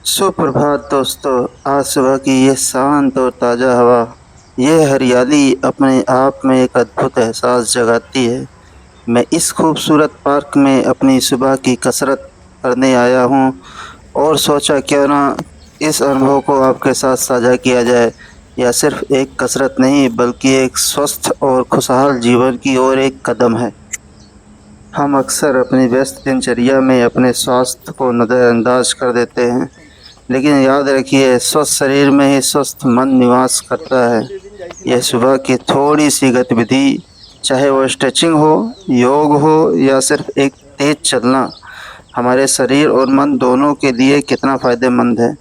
सुप्रभात दोस्तों। आज सुबह की ये शांत और ताज़ा हवा, ये हरियाली अपने आप में एक अद्भुत एहसास जगाती है। मैं इस खूबसूरत पार्क में अपनी सुबह की कसरत करने आया हूँ और सोचा क्यों ना इस अनुभव को आपके साथ साझा किया जाए। यह सिर्फ एक कसरत नहीं बल्कि एक स्वस्थ और खुशहाल जीवन की ओर एक कदम है। हम अक्सर अपनी व्यस्त दिनचर्या में अपने स्वास्थ्य को नज़रअंदाज कर देते हैं, लेकिन याद रखिए स्वस्थ शरीर में ही स्वस्थ मन निवास करता है। यह सुबह की थोड़ी सी गतिविधि, चाहे वो स्ट्रेचिंग हो, योग हो या सिर्फ एक तेज चलना, हमारे शरीर और मन दोनों के लिए कितना फ़ायदेमंद है।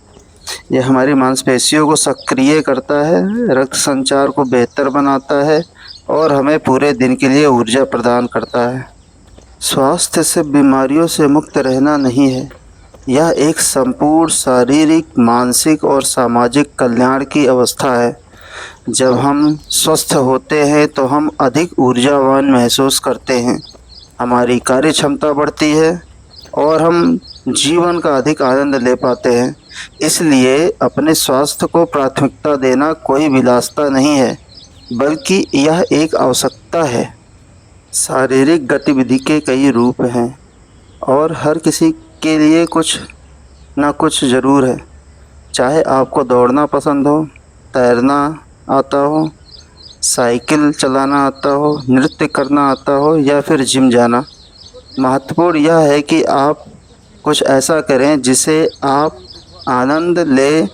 यह हमारी मांसपेशियों को सक्रिय करता है, रक्त संचार को बेहतर बनाता है और हमें पूरे दिन के लिए ऊर्जा प्रदान करता है। स्वास्थ्य से बीमारियों से मुक्त रहना नहीं है, यह एक संपूर्ण शारीरिक, मानसिक और सामाजिक कल्याण की अवस्था है। जब हम स्वस्थ होते हैं तो हम अधिक ऊर्जावान महसूस करते हैं, हमारी कार्य क्षमता बढ़ती है और हम जीवन का अधिक आनंद ले पाते हैं। इसलिए अपने स्वास्थ्य को प्राथमिकता देना कोई विलासिता नहीं है, बल्कि यह एक आवश्यकता है। शारीरिक गतिविधि के कई रूप हैं और हर किसी के लिए कुछ ना कुछ ज़रूर है। चाहे आपको दौड़ना पसंद हो, तैरना आता हो, साइकिल चलाना आता हो, नृत्य करना आता हो या फिर जिम जाना, महत्वपूर्ण यह है कि आप कुछ ऐसा करें जिसे आप आनंद लें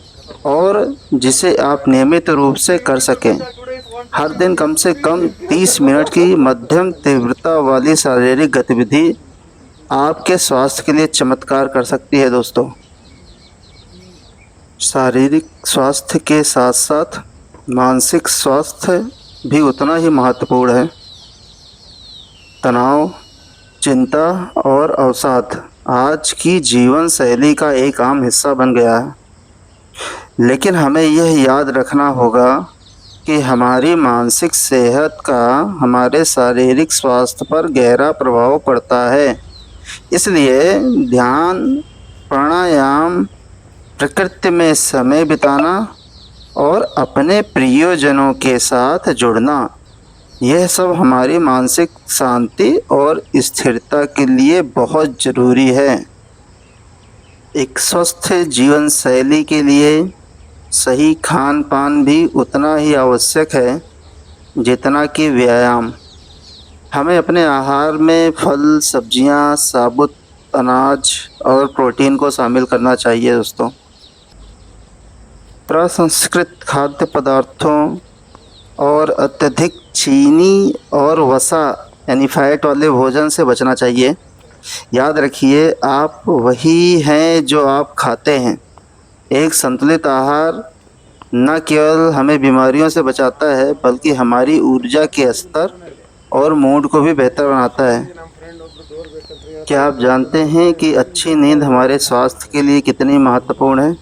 और जिसे आप नियमित रूप से कर सकें। हर दिन कम से कम 30 मिनट की मध्यम तीव्रता वाली शारीरिक गतिविधि आपके स्वास्थ्य के लिए चमत्कार कर सकती है दोस्तों। शारीरिक स्वास्थ्य के साथ साथ मानसिक स्वास्थ्य भी उतना ही महत्वपूर्ण है। तनाव, चिंता और अवसाद आज की जीवन शैली का एक आम हिस्सा बन गया है, लेकिन हमें यह याद रखना होगा कि हमारी मानसिक सेहत का हमारे शारीरिक स्वास्थ्य पर गहरा प्रभाव पड़ता है। इसलिए ध्यान, प्राणायाम, प्रकृति में समय बिताना और अपने प्रियजनों के साथ जुड़ना, यह सब हमारी मानसिक शांति और स्थिरता के लिए बहुत ज़रूरी है। एक स्वस्थ जीवन शैली के लिए सही खान पान भी उतना ही आवश्यक है जितना कि व्यायाम। हमें अपने आहार में फल, सब्जियां, साबुत अनाज और प्रोटीन को शामिल करना चाहिए दोस्तों। प्रसंस्कृत खाद्य पदार्थों और अत्यधिक चीनी और वसा यानी फैट वाले भोजन से बचना चाहिए। याद रखिए आप वही हैं जो आप खाते हैं। एक संतुलित आहार न केवल हमें बीमारियों से बचाता है बल्कि हमारी ऊर्जा के स्तर और मूड को भी बेहतर बनाता है। क्या आप जानते हैं कि अच्छी नींद हमारे स्वास्थ्य के लिए कितनी महत्वपूर्ण है?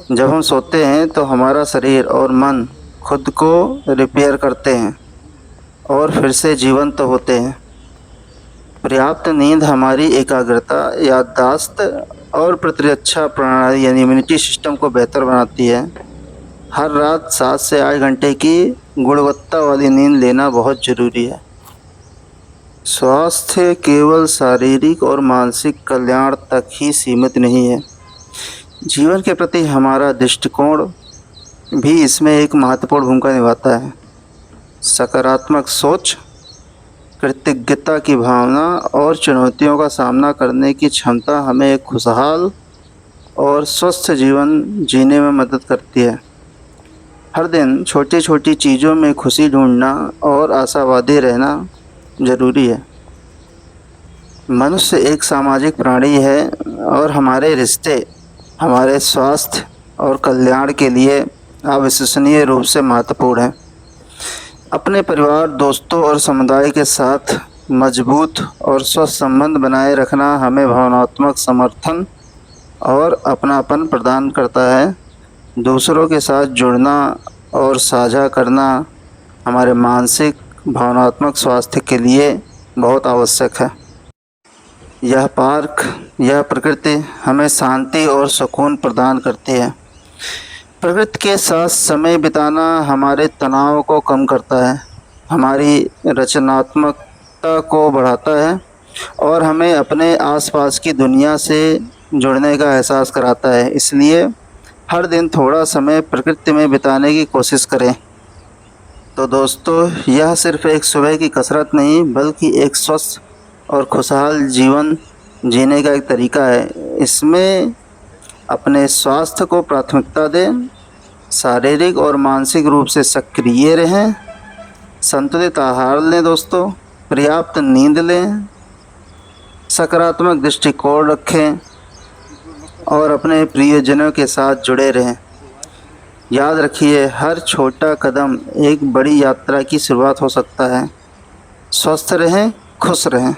जब हम सोते हैं तो हमारा शरीर और मन खुद को रिपेयर करते हैं और फिर से जीवंत होते हैं। पर्याप्त नींद हमारी एकाग्रता, याददाश्त और प्रतिरक्षा प्रणाली यानी इम्यूनिटी सिस्टम को बेहतर बनाती है। हर रात 7 से 8 घंटे की गुणवत्ता वाली नींद लेना बहुत ज़रूरी है। स्वास्थ्य केवल शारीरिक और मानसिक कल्याण तक ही सीमित नहीं है, जीवन के प्रति हमारा दृष्टिकोण भी इसमें एक महत्वपूर्ण भूमिका निभाता है। सकारात्मक सोच, कृतज्ञता की भावना और चुनौतियों का सामना करने की क्षमता हमें एक खुशहाल और स्वस्थ जीवन जीने में मदद करती है। हर दिन छोटी छोटी चीज़ों में खुशी ढूंढना और आशावादी रहना ज़रूरी है। मनुष्य एक सामाजिक प्राणी है और हमारे रिश्ते हमारे स्वास्थ्य और कल्याण के लिए अविश्वसनीय रूप से महत्वपूर्ण है। अपने परिवार, दोस्तों और समुदाय के साथ मजबूत और स्वस्थ संबंध बनाए रखना हमें भावनात्मक समर्थन और अपनापन प्रदान करता है। दूसरों के साथ जुड़ना और साझा करना हमारे मानसिक, भावनात्मक स्वास्थ्य के लिए बहुत आवश्यक है। यह पार्क यह प्रकृति हमें शांति और सुकून प्रदान करती है। प्रकृति के साथ समय बिताना हमारे तनाव को कम करता है, हमारी रचनात्मकता को बढ़ाता है और हमें अपने आसपास की दुनिया से जुड़ने का एहसास कराता है। इसलिए हर दिन थोड़ा समय प्रकृति में बिताने की कोशिश करें। तो दोस्तों, यह सिर्फ एक सुबह की कसरत नहीं बल्कि एक स्वस्थ और खुशहाल जीवन जीने का एक तरीका है। इसमें अपने स्वास्थ्य को प्राथमिकता दें, शारीरिक और मानसिक रूप से सक्रिय रहें, संतुलित आहार लें दोस्तों, पर्याप्त नींद लें, सकारात्मक दृष्टिकोण रखें और अपने प्रियजनों के साथ जुड़े रहें। याद रखिए, हर छोटा कदम एक बड़ी यात्रा की शुरुआत हो सकता है। स्वस्थ रहें, खुश रहें।